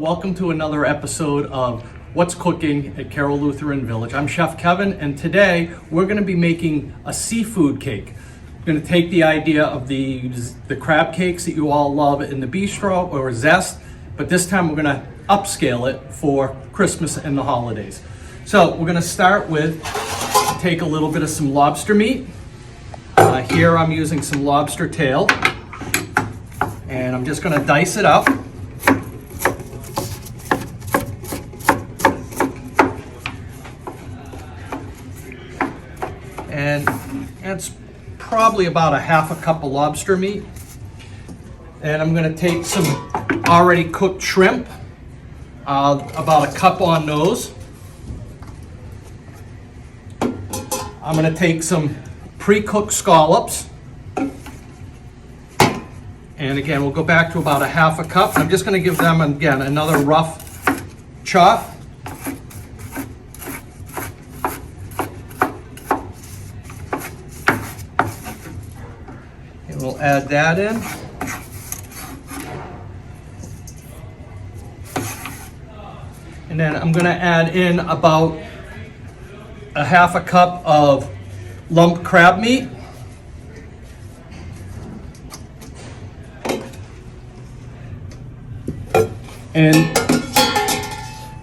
welcome to another episode of What's Cooking at Carroll Lutheran Village. I'm Chef Kevin, and today we're going to be making a seafood cake. I'm going to take the idea of the crab cakes that you all love in the bistro or zest, but this time we're going to upscale it for Christmas and the holidays. So we're going to start with, take a little bit of some lobster meat. Here I'm using some lobster tail, and I'm just going to dice it up. And it's probably about a half a cup of lobster meat. And I'm going to take some already cooked shrimp, about a cup on those. I'm going to take some pre-cooked scallops. And again, we'll go back to about a half a cup. I'm just going to give them, again, another rough chop. And we'll add that in. And then I'm going to add in about a half a cup of lump crab meat. And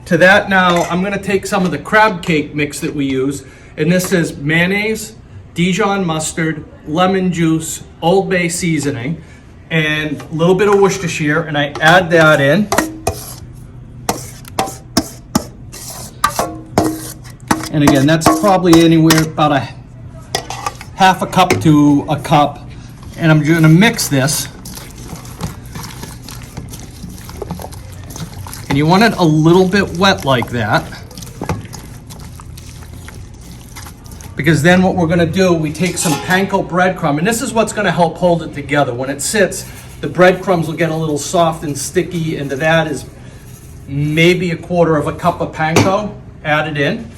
to that now, I'm going to take some of the crab cake mix that we use. And this is mayonnaise, Dijon mustard, lemon juice, Old Bay seasoning, and a little bit of Worcestershire. And I add that in. And again, that's probably anywhere about a half a cup to a cup. And I'm going to mix this. And you want it a little bit wet like that. Because then what we're going to do, we take some panko breadcrumb, and this is what's going to help hold it together. When it sits, the breadcrumbs will get a little soft and sticky, and to that is maybe a quarter of a cup of panko added in.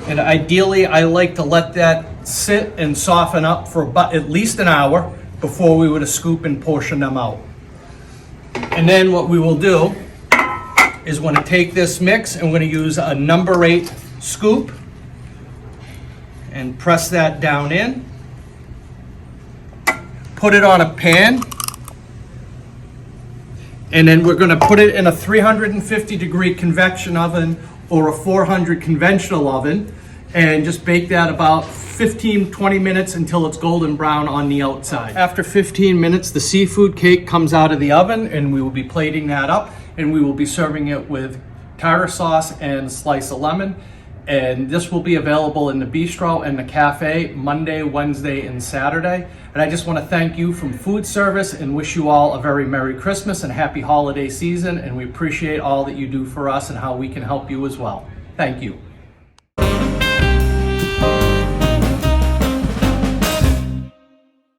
And ideally, I like to let that sit and soften up for about at least an hour before we were to scoop and portion them out. And then what we will do is we're going to take this mix and we're going to use a number 8 scoop and press that down in. Put it on a pan. And then we're going to put it in a 350-degree convection oven or a 400 conventional oven, and just bake that about 15-20 minutes until it's golden brown on the outside. After 15 minutes, the seafood cake comes out of the oven, and we will be plating that up, and we will be serving it with tartar sauce and a slice of lemon. And this will be available in the bistro and the cafe Monday, Wednesday, and Saturday. And I just want to thank you from food service and wish you all a very Merry Christmas and happy holiday season. And we appreciate all that you do for us and how we can help you as well. Thank you.